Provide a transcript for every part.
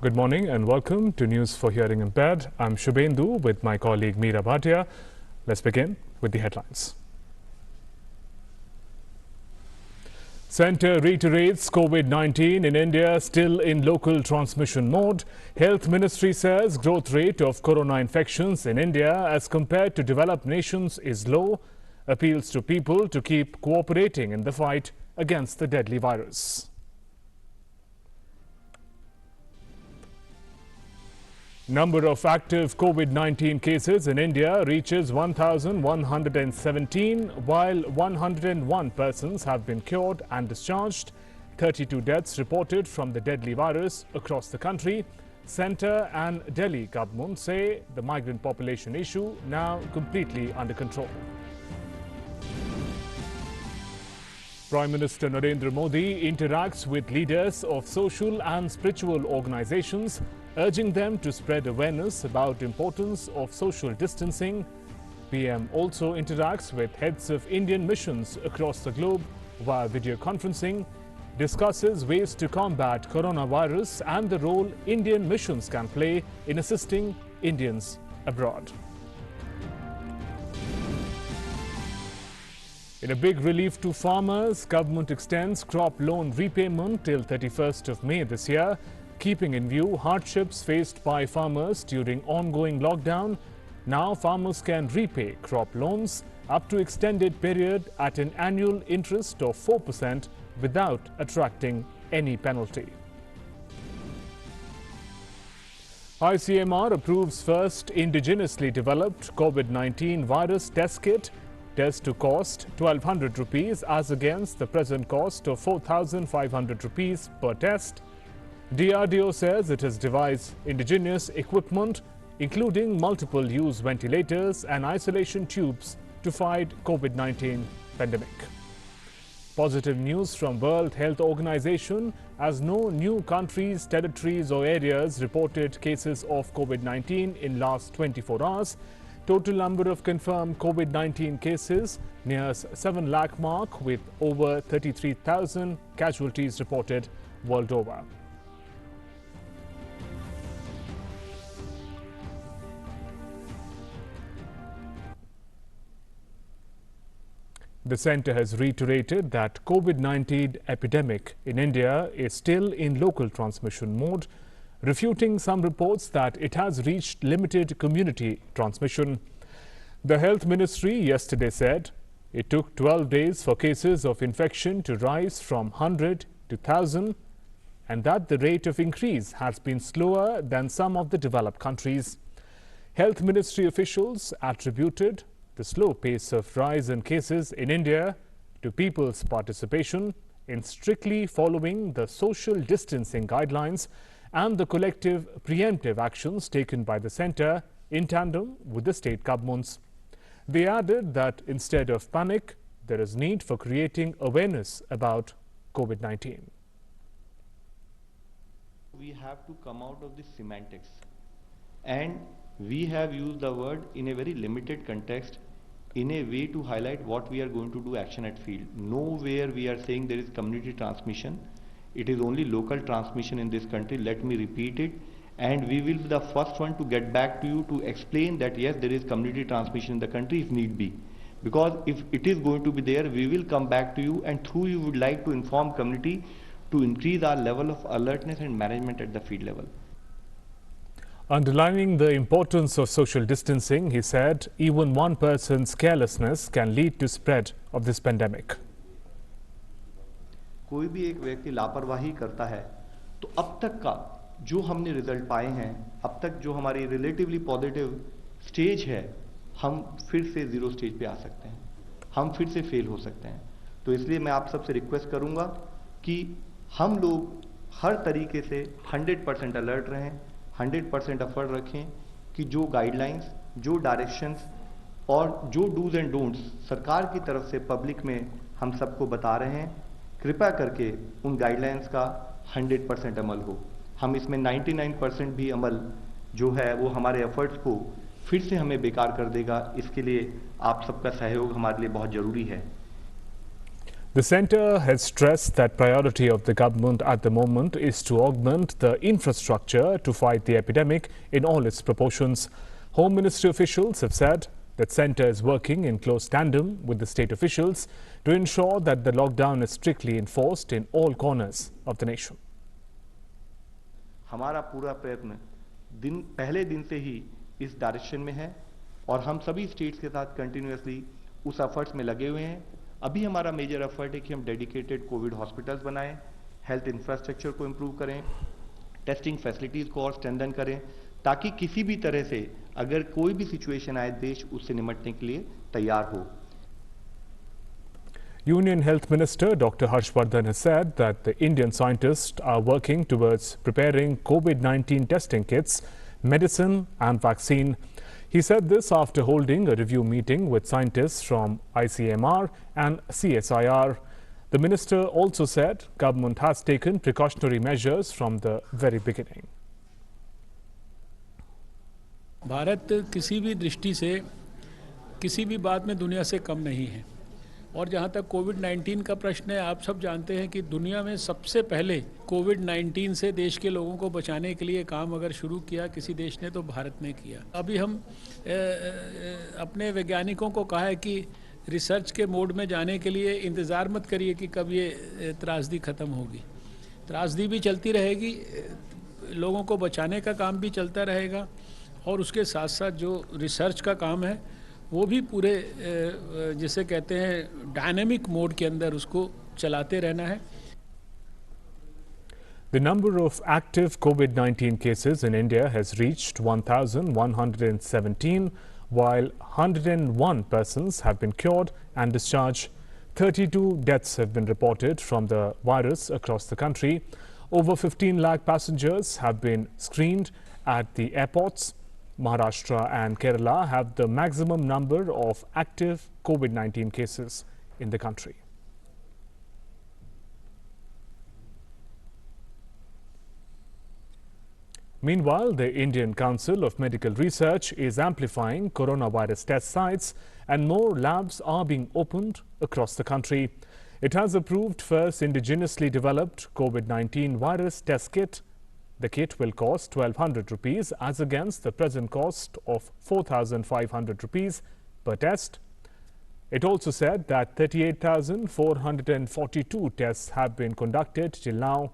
Good morning and welcome to News for Hearing Impaired. I'm Shubhendu with my colleague Meera Bhatia. Let's begin with the headlines. Centre reiterates COVID-19 in India still in local transmission mode. Health Ministry says growth rate of corona infections in India as compared to developed nations is low. Appeals to people to keep cooperating in the fight against the deadly virus. Number of active COVID-19 cases in India reaches 1,117, while 101 persons have been cured and discharged. 32 deaths reported from the deadly virus across the country. Centre and Delhi government say the migrant population issue now completely under control. Prime Minister Narendra Modi interacts with leaders of social and spiritual organizations, urging them to spread awareness about the importance of social distancing. PM also interacts with heads of Indian missions across the globe via video conferencing, discusses ways to combat coronavirus and the role Indian missions can play in assisting Indians abroad. In a big relief to farmers, government extends crop loan repayment till 31st of May this year, keeping in view hardships faced by farmers during ongoing lockdown. Now farmers can repay crop loans up to extended period at an annual interest of 4% without attracting any penalty. ICMR approves first indigenously developed COVID-19 virus test kit. Test to cost 1,200 rupees as against the present cost of 4,500 rupees per test. DRDO says it has devised indigenous equipment, including multiple-use ventilators and isolation tubes to fight COVID-19 pandemic. Positive news from World Health Organization as no new countries, territories or areas reported cases of COVID-19 in last 24 hours. Total number of confirmed COVID-19 cases nears 7 lakh mark with over 33,000 casualties reported world over. The centre has reiterated that COVID-19 epidemic in India is still in local transmission mode, refuting some reports that it has reached limited community transmission. The Health Ministry yesterday said it took 12 days for cases of infection to rise from 100 to 1,000 and that the rate of increase has been slower than some of the developed countries. Health Ministry officials attributed the slow pace of rise in cases in India to people's participation in strictly following the social distancing guidelines and the collective preemptive actions taken by the centre in tandem with the state governments. They added that instead of panic, there is need for creating awareness about COVID-19. We have to come out of the semantics, and we have used the word in a very limited context in a way to highlight what we are going to do action at field. Nowhere we are saying there is community transmission. It is only local transmission in this country. Let me repeat it. And we will be the first one to get back to you to explain that yes, there is community transmission in the country if need be. Because if it is going to be there, we will come back to you, and through you would like to inform community to increase our level of alertness and management at the field level. Underlining the importance of social distancing, he said even one person's carelessness can lead to spread of this pandemic. कोई भी एक व्यक्ति लापरवाही करता है तो अब तक का जो हमने रिजल्ट पाए हैं, अब तक जो हमारी रिलेटिवली पॉजिटिव स्टेज है, हम फिर से जीरो स्टेज पे आ सकते हैं, हम फिर से फेल हो सकते हैं। तो इसलिए मैं आप सबसे रिक्वेस्ट करूंगा कि हम लोग हर तरीके से 100% अलर्ट रहें, 100% एफर्ट रखें कि जो गाइडलाइंस, जो डायरेक्शंस और जो डूज एंड डोंट्स सरकार की तरफ से पब्लिक में हम सबको बता रहे हैं, कृपया करके उन गाइडलाइंस का 100% अमल हो। हम इसमें 99% भी अमल जो है वो हमारे एफर्ट्स को फिर से हमें बेकार कर देगा। इसके लिए आप सबका सहयोग हमारे लिए बहुत जरूरी है। The centre has stressed that priority of the government at the moment is to augment the infrastructure to fight the epidemic in all its proportions. Home Ministry officials have said that centre is working in close tandem with the state officials to ensure that the lockdown is strictly enforced in all corners of the nation. हमारा पूरा प्रयत्न पहले दिन से ही इस direction में है और हम सभी स्टेट्स के साथ कंटिन्यूअसली उस एफर्ट्स में लगे हुए हैं। अभी हमारा मेजर एफर्ट है कि हम डेडिकेटेड कोविड हॉस्पिटल्स बनाएं, हेल्थ इंफ्रास्ट्रक्चर को इंप्रूव करें, टेस्टिंग फैसिलिटीज को और स्ट्रेंथन करें, ताकि किसी भी तरह से अगर कोई भी सिचुएशन आए देश उससे निपटने के लिए तैयार हो। Union Health Minister Dr. Harshvardhan has said that the Indian scientists are working towards preparing COVID-19 testing kits, medicine and vaccine. He said this after holding a review meeting with scientists from ICMR and CSIR. The minister also said government has taken precautionary measures from the very beginning. Bharat किसी भी दृष्टि से किसी भी बात में दुनिया से कम नहीं है और जहाँ तक कोविड-19 का प्रश्न है, आप सब जानते हैं कि दुनिया में सबसे पहले कोविड-19 से देश के लोगों को बचाने के लिए काम अगर शुरू किया किसी देश ने तो भारत ने किया। अभी हम अपने वैज्ञानिकों को कहा है कि रिसर्च के मोड में जाने के लिए इंतज़ार मत करिए कि कब ये त्रासदी ख़त्म होगी। त्रासदी भी चलती रहेगी, लोगों को बचाने का काम भी चलता रहेगा और उसके साथ साथ जो रिसर्च का काम है वो भी पूरे जिसे कहते हैं डायनेमिक मोड के अंदर उसको चलाते रहना है। The number of active COVID-19 cases in India has reached 1,117, while 101 persons have been cured and discharged. 32 deaths have been reported from the virus across the country. Over 15 lakh passengers have been screened at the airports. Maharashtra and Kerala have the maximum number of active COVID-19 cases in the country. Meanwhile, the Indian Council of Medical Research is amplifying coronavirus test sites and more labs are being opened across the country. It has approved first indigenously developed COVID-19 virus test kit. The kit will cost 1,200 rupees as against the present cost of 4,500 rupees per test. It also said that 38,442 tests have been conducted till now,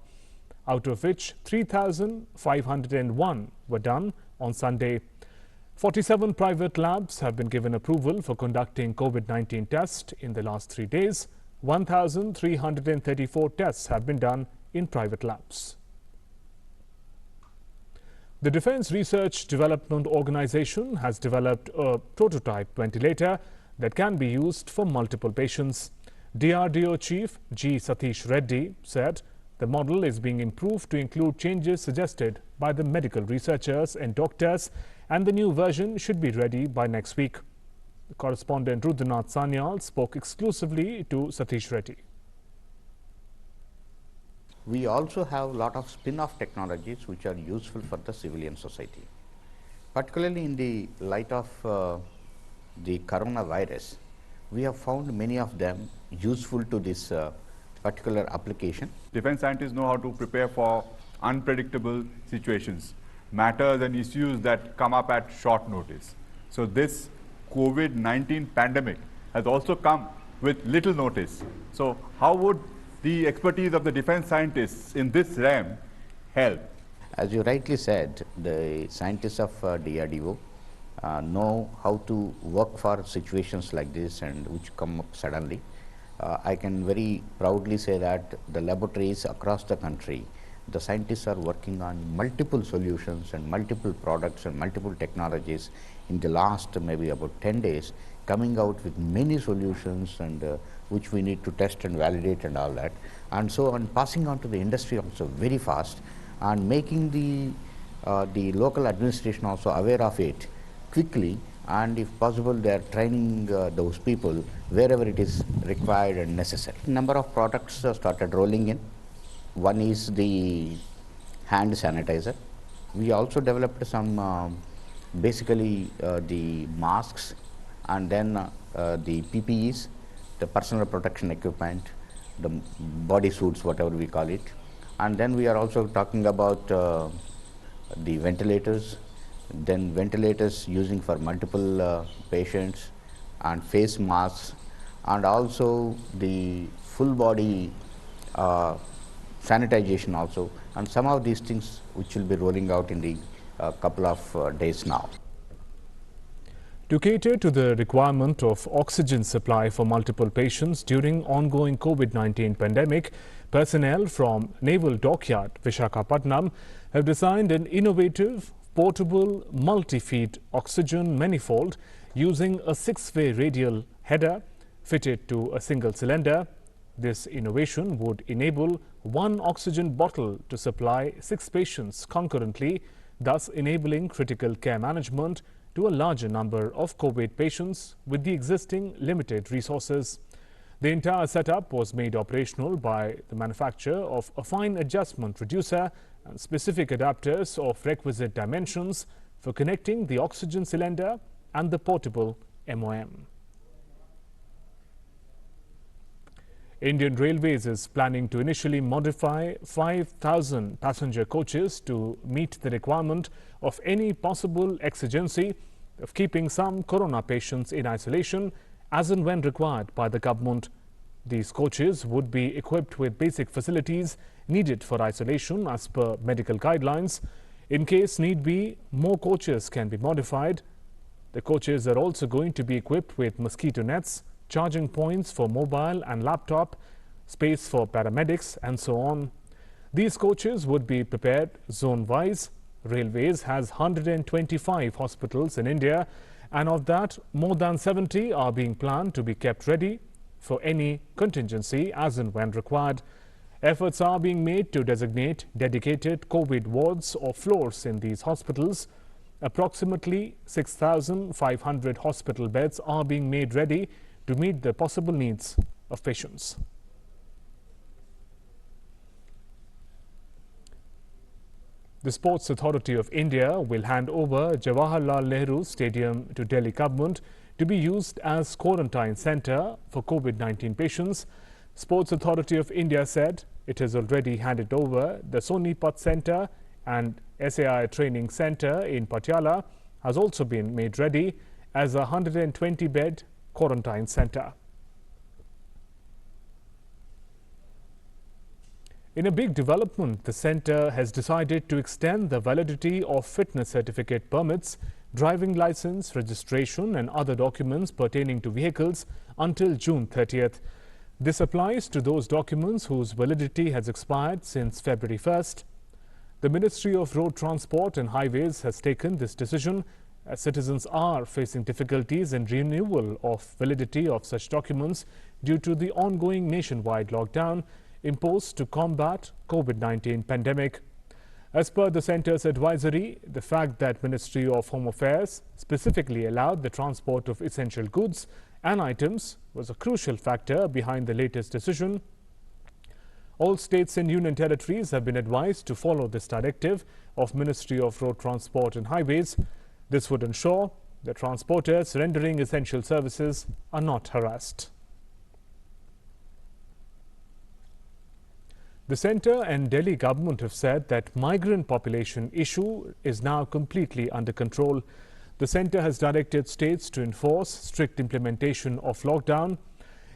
out of which 3,501 were done on Sunday. 47 private labs have been given approval for conducting COVID-19 tests in the last 3 days. 1,334 tests have been done in private labs. The Defence Research Development Organisation has developed a prototype ventilator that can be used for multiple patients. DRDO Chief G. Satish Reddy said the model is being improved to include changes suggested by the medical researchers and doctors, and the new version should be ready by next week. Correspondent Rudranath Sanyal spoke exclusively to Satish Reddy. We also have a lot of spin-off technologies which are useful for the civilian society. Particularly in the light of the coronavirus, we have found many of them useful to this particular application. Defense scientists know how to prepare for unpredictable situations, matters and issues that come up at short notice. So this COVID-19 pandemic has also come with little notice. So how would the expertise of the defense scientists in this realm help? As you rightly said, the scientists of DRDO know how to work for situations like this and which come up suddenly. I can very proudly say that the laboratories across the country, the scientists are working on multiple solutions and multiple products and multiple technologies in the last maybe about 10 days, coming out with many solutions and which we need to test and validate and all that. And so on, passing on to the industry also very fast and making the local administration also aware of it quickly, and if possible they are training those people wherever it is required and necessary. Number of products started rolling in. One is the hand sanitizer. We also developed some basically the masks and then the PPEs, the personal protection equipment, the body suits, whatever we call it. And then we are also talking about the ventilators, then ventilators using for multiple patients, and face masks, and also the full body sanitization also, and some of these things which will be rolling out in the couple of days now. To cater to the requirement of oxygen supply for multiple patients during ongoing COVID-19 pandemic, personnel from Naval Dockyard, Visakhapatnam, have designed an innovative, portable, multi-feed oxygen manifold using a 6-way radial header fitted to a single cylinder. This innovation would enable one oxygen bottle to supply 6 patients concurrently, thus enabling critical care management to a larger number of COVID patients with the existing limited resources. The entire setup was made operational by the manufacture of a fine adjustment reducer and specific adapters of requisite dimensions for connecting the oxygen cylinder and the portable MOM. Indian Railways is planning to initially modify 5,000 passenger coaches to meet the requirement of any possible exigency of keeping some corona patients in isolation as and when required by the government. These coaches would be equipped with basic facilities needed for isolation as per medical guidelines. In case need be, more coaches can be modified. The coaches are also going to be equipped with mosquito nets, charging points for mobile and laptop, space for paramedics, and so on. These coaches would be prepared zone-wise. Railways has 125 hospitals in India, and of that, more than 70 are being planned to be kept ready for any contingency as and when required. Efforts are being made to designate dedicated COVID wards or floors in these hospitals. Approximately 6,500 hospital beds are being made ready to meet the possible needs of patients. The Sports Authority of India will hand over Jawaharlal Nehru Stadium to Delhi government to be used as quarantine centre for COVID-19 patients. Sports Authority of India said it has already handed over the Sonipat Centre, and SAI Training Centre in Patiala has also been made ready as a 120-bed quarantine centre. In a big development, the centre has decided to extend the validity of fitness certificate permits, driving licence, registration and other documents pertaining to vehicles until June 30th. This applies to those documents whose validity has expired since February 1st. The Ministry of Road Transport and Highways has taken this decision as citizens are facing difficulties in renewal of validity of such documents due to the ongoing nationwide lockdown imposed to combat COVID-19 pandemic. As per the centre's advisory, the fact that Ministry of Home Affairs specifically allowed the transport of essential goods and items was a crucial factor behind the latest decision. All states and union territories have been advised to follow this directive of Ministry of Road Transport and Highways. This would ensure that transporters rendering essential services are not harassed. The centre and Delhi government have said that migrant population issue is now completely under control. The centre has directed states to enforce strict implementation of lockdown.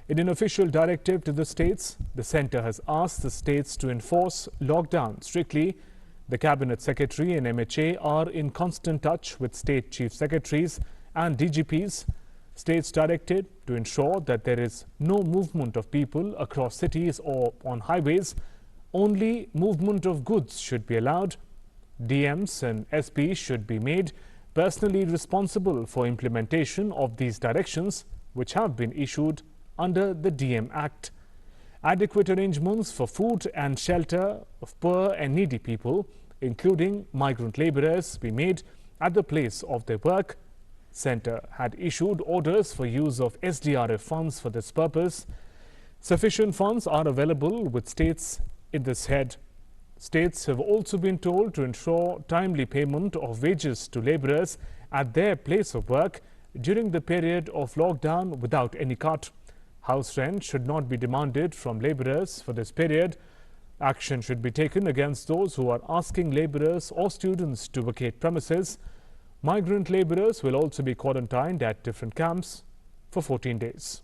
In an official directive to the states, the centre has asked the states to enforce lockdown strictly. The Cabinet Secretary and MHA are in constant touch with state chief secretaries and DGPs. States directed to ensure that there is no movement of people across cities or on highways. Only movement of goods should be allowed. DMs and SPs should be made personally responsible for implementation of these directions, which have been issued under the DM Act. Adequate arrangements for food and shelter of poor and needy people, including migrant labourers, be made at the place of their work. Centre had issued orders for use of SDRF funds for this purpose. Sufficient funds are available with states in this head. States have also been told to ensure timely payment of wages to labourers at their place of work during the period of lockdown without any cut. House rent should not be demanded from laborers for this period. Action should be taken against those who are asking laborers or students to vacate premises. Migrant laborers will also be quarantined at different camps for 14 days.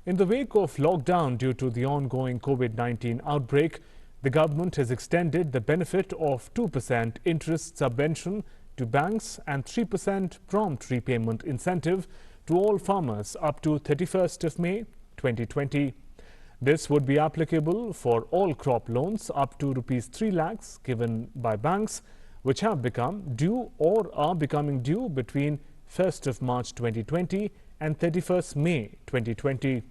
In the wake of lockdown due to the ongoing COVID-19 outbreak, the government has extended the benefit of 2% interest subvention to banks and 3% prompt repayment incentive to all farmers up to 31st of May 2020. This would be applicable for all crop loans up to Rs 3 lakhs given by banks which have become due or are becoming due between 1st of March 2020 and 31st May 2020.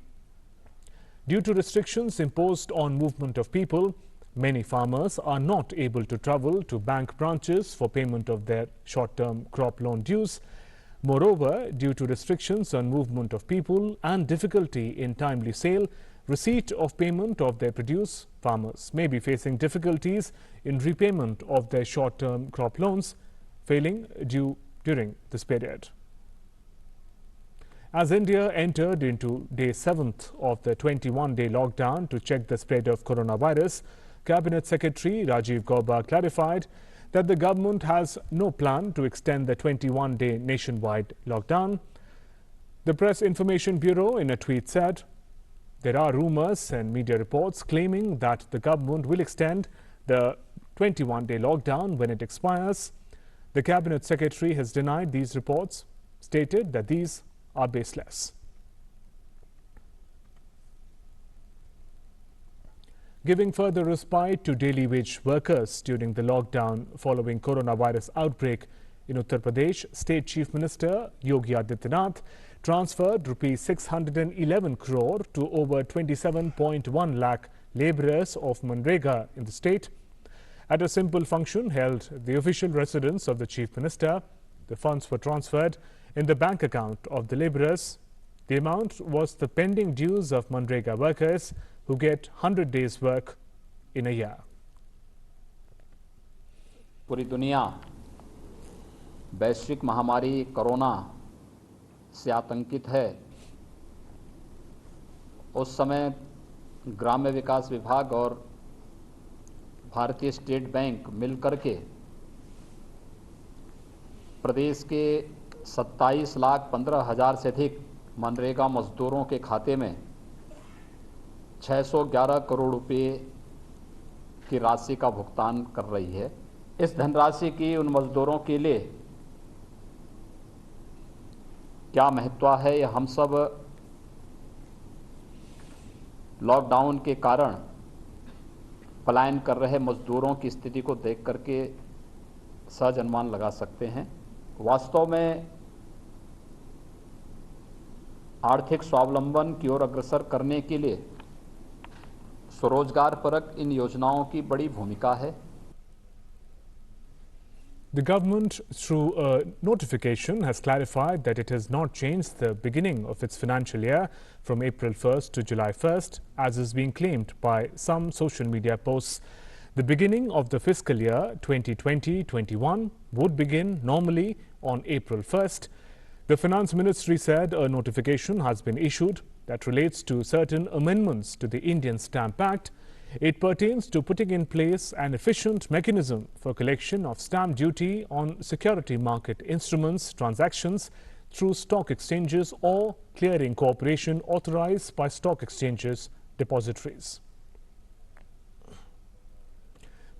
Due to restrictions imposed on movement of people, many farmers are not able to travel to bank branches for payment of their short-term crop loan dues. Moreover, due to restrictions on movement of people and difficulty in timely sale, receipt of payment of their produce, farmers may be facing difficulties in repayment of their short-term crop loans, failing due during this period. As India entered into day 7th of the 21-day lockdown to check the spread of coronavirus, Cabinet Secretary Rajiv Gauba clarified that the government has no plan to extend the 21-day nationwide lockdown. The Press Information Bureau in a tweet said, "There are rumors and media reports claiming that the government will extend the 21-day lockdown when it expires. The Cabinet Secretary has denied these reports, stated that these are baseless." Giving further respite to daily wage workers during the lockdown following coronavirus outbreak in Uttar Pradesh, State Chief Minister Yogi Adityanath transferred Rs 611 crore to over 27.1 lakh laborers of Manrega in the state. At a simple function held at the official residence of the Chief Minister, the funds were transferred in the bank account of the laborers. The amount was the pending dues of Manrega workers who get 100 days work in a year. पूरी दुनिया वैश्विक महामारी corona से आतंकित है। उस समय ग्राम्य विकास विभाग और भारतीय स्टेट बैंक मिलकर के प्रदेश के 27,15,000 से अधिक मनरेगा मजदूरों के खाते में 611 करोड़ रुपए की राशि का भुगतान कर रही है। इस धनराशि की उन मजदूरों के लिए क्या महत्व है, यह हम सब लॉकडाउन के कारण पलायन कर रहे मजदूरों की स्थिति को देख करके सहज अनुमान लगा सकते हैं। वास्तव में आर्थिक स्वावलंबन की ओर अग्रसर करने के लिए स्वरोजगार परक इन योजनाओं की बड़ी भूमिका है। The government, through a notification, has clarified that it has not changed the beginning of its financial year from April 1st to July 1st, as is being claimed by some social media posts. The beginning of the fiscal year 2020-21 would begin normally on April 1st. The Finance Ministry said a notification has been issued that relates to certain amendments to the Indian Stamp Act. It pertains to putting in place an efficient mechanism for collection of stamp duty on security market instruments transactions through stock exchanges or clearing corporation authorized by stock exchanges depositories.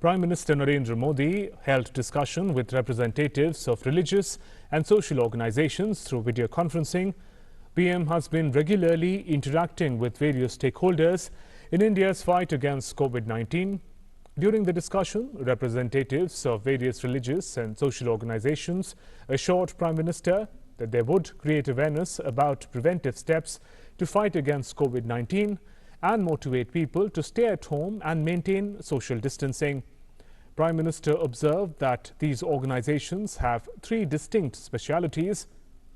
Prime Minister Narendra Modi held discussion with representatives of religious and social organizations through video conferencing. PM has been regularly interacting with various stakeholders in India's fight against COVID-19. During the discussion, representatives of various religious and social organizations assured Prime Minister that they would create awareness about preventive steps to fight against COVID-19 and motivate people to stay at home and maintain social distancing. Prime Minister observed that these organizations have three distinct specialities: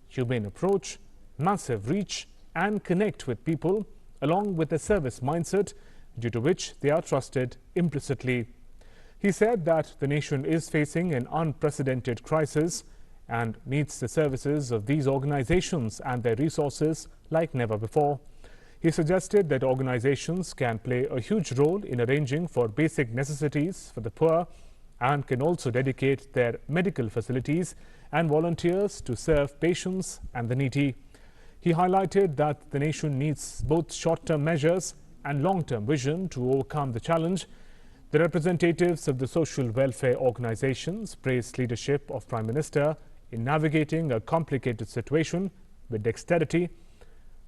humane approach, massive reach, and connect with people, along with a service mindset, due to which they are trusted implicitly. He said that the nation is facing an unprecedented crisis and needs the services of these organizations and their resources like never before. He suggested that organizations can play a huge role in arranging for basic necessities for the poor and can also dedicate their medical facilities and volunteers to serve patients and the needy. He highlighted that the nation needs both short-term measures and long-term vision to overcome the challenge. The representatives of the social welfare organizations praised leadership of Prime Minister in navigating a complicated situation with dexterity.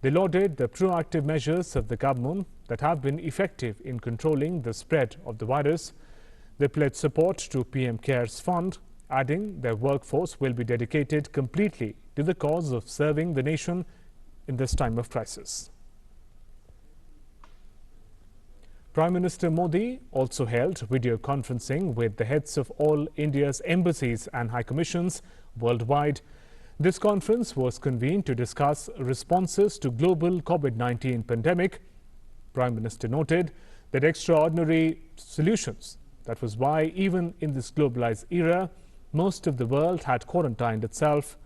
They lauded the proactive measures of the government that have been effective in controlling the spread of the virus. They pledged support to PM CARES Fund, adding their workforce will be dedicated completely to the cause of serving the nation in this time of crisis. Prime Minister Modi also held video conferencing with the heads of all India's embassies and high commissions worldwide. This conference was convened to discuss responses to global COVID-19 pandemic. Prime Minister noted that extraordinary solutions. That was why even in this globalized era, most of the world had quarantined itself.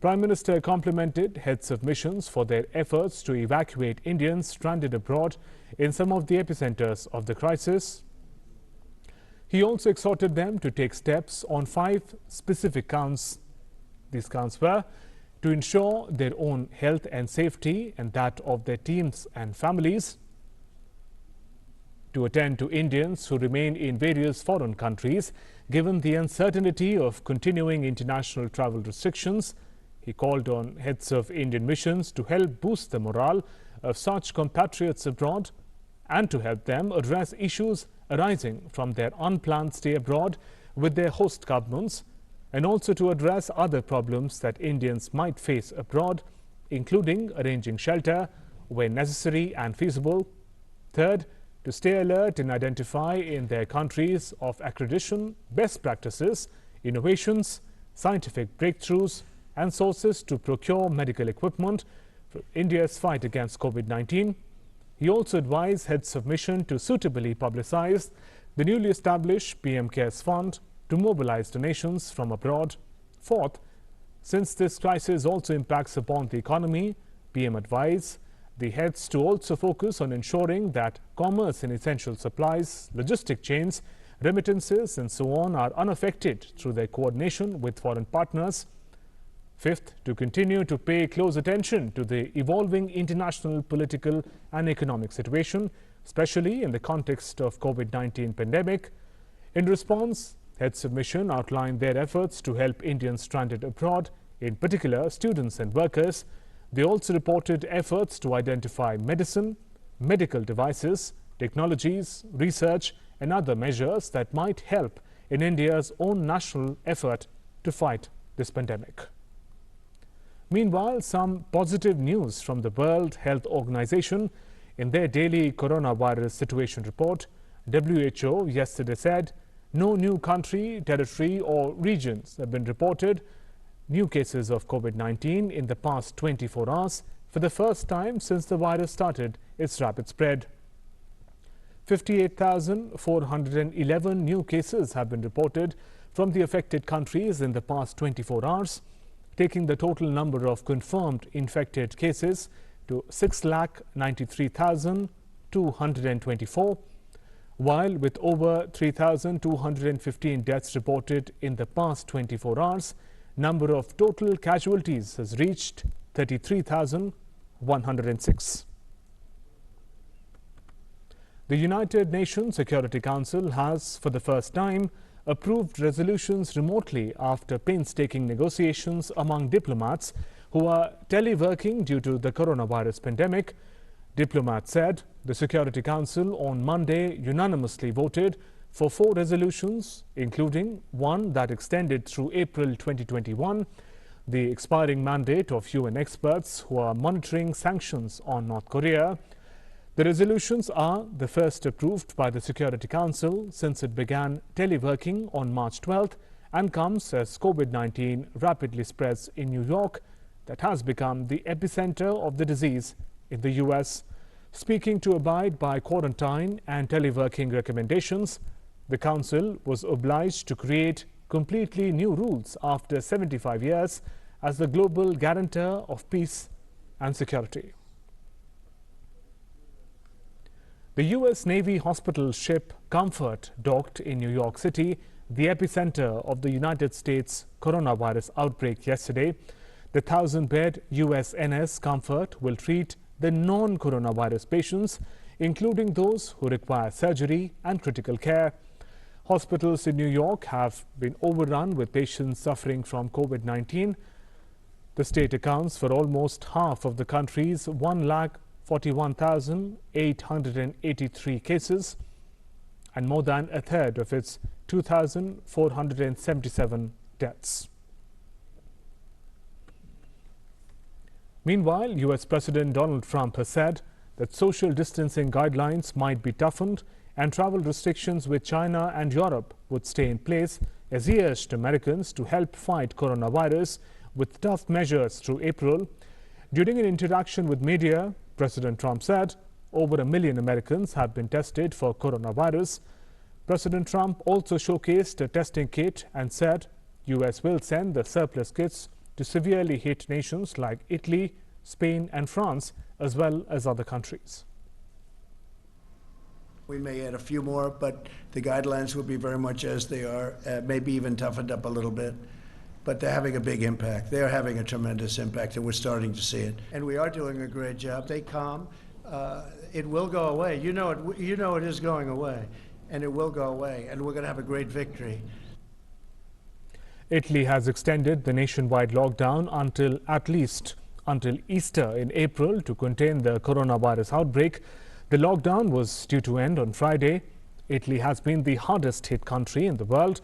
Prime Minister complimented heads of missions for their efforts to evacuate Indians stranded abroad in some of the epicenters of the crisis. He also exhorted them to take steps on 5 specific counts. These counts were to ensure their own health and safety and that of their teams and families, to attend to Indians who remain in various foreign countries given the uncertainty of continuing international travel restrictions. He called on heads of Indian missions to help boost the morale of such compatriots abroad and to help them address issues arising from their unplanned stay abroad with their host governments, and also to address other problems that Indians might face abroad, including arranging shelter where necessary and feasible. Third, to stay alert and identify in their countries of accreditation best practices, innovations, scientific breakthroughs, and sources to procure medical equipment for India's fight against COVID-19. He also advised heads of mission to suitably publicize the newly established PM CARES Fund to mobilize donations from abroad. Fourth, since this crisis also impacts upon the economy, PM advised the heads to also focus on ensuring that commerce and essential supplies, logistic chains, remittances, and so on are unaffected through their coordination with foreign partners. Fifth, to continue to pay close attention to the evolving international political and economic situation, especially in the context of COVID-19 pandemic. In response, heads of mission outlined their efforts to help Indians stranded abroad, in particular students and workers. They also reported efforts to identify medicine, medical devices, technologies, research, and other measures that might help in India's own national effort to fight this pandemic. Meanwhile, some positive news from the World Health Organization in their daily coronavirus situation report. WHO yesterday said no new country, territory, or regions have been reported new cases of COVID-19 in the past 24 hours for the first time since the virus started its rapid spread. 58,411 new cases have been reported from the affected countries in the past 24 hours, taking the total number of confirmed infected cases to 6,93,224, while with over 3,215 deaths reported in the past 24 hours, number of total casualties has reached 33,106. The United Nations Security Council has, for the first time, approved resolutions remotely after painstaking negotiations among diplomats who are teleworking due to the coronavirus pandemic. Diplomats said the Security Council on Monday unanimously voted for 4 resolutions, including one that extended through April 2021 the expiring mandate of UN experts who are monitoring sanctions on North Korea. The resolutions are the first approved by the Security Council since it began teleworking on March 12th and comes as COVID-19 rapidly spreads in New York, that has become the epicenter of the disease in the US. Speaking to abide by quarantine and teleworking recommendations, the Council was obliged to create completely new rules after 75 years as the global guarantor of peace and security. The U.S. Navy hospital ship Comfort docked in New York City, the epicenter of the United States coronavirus outbreak yesterday. The 1,000-bed USNS Comfort will treat the non-coronavirus patients, including those who require surgery and critical care. Hospitals in New York have been overrun with patients suffering from COVID-19. The state accounts for almost half of the country's 1,41,883 cases and more than a third of its 2,477 deaths. Meanwhile, U.S. President Donald Trump has said that social distancing guidelines might be toughened and travel restrictions with China and Europe would stay in place as he urged Americans to help fight coronavirus with tough measures through April. During an interaction with media, President Trump said over 1 million Americans have been tested for coronavirus. President Trump also showcased a testing kit and said U.S. will send the surplus kits to severely hit nations like Italy, Spain and France, as well as other countries. We may add a few more, but the guidelines will be very much as they are, maybe even toughened up a little bit. But they're having a big impact. They're having a tremendous impact, and we're starting to see it. And we are doing a great job. They calm. It will go away. You know it is going away, and it will go away, and we're going to have a great victory. Italy has extended the nationwide lockdown until Easter in April to contain the coronavirus outbreak. The lockdown was due to end on Friday. Italy has been the hardest hit country in the world.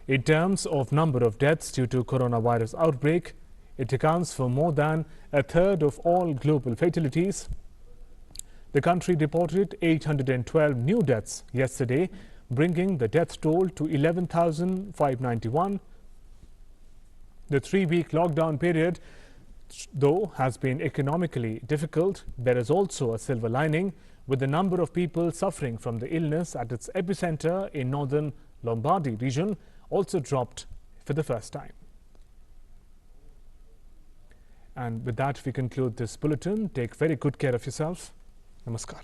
In terms of number of deaths due to coronavirus outbreak, it accounts for more than a third of all global fatalities. The country reported 812 new deaths yesterday, bringing the death toll to 11,591. The 3-week lockdown period, though, has been economically difficult. There is also a silver lining, with the number of people suffering from the illness at its epicenter in northern Lombardy region also dropped for the first time. And with that, we conclude this bulletin. Take very good care of yourself. Namaskar.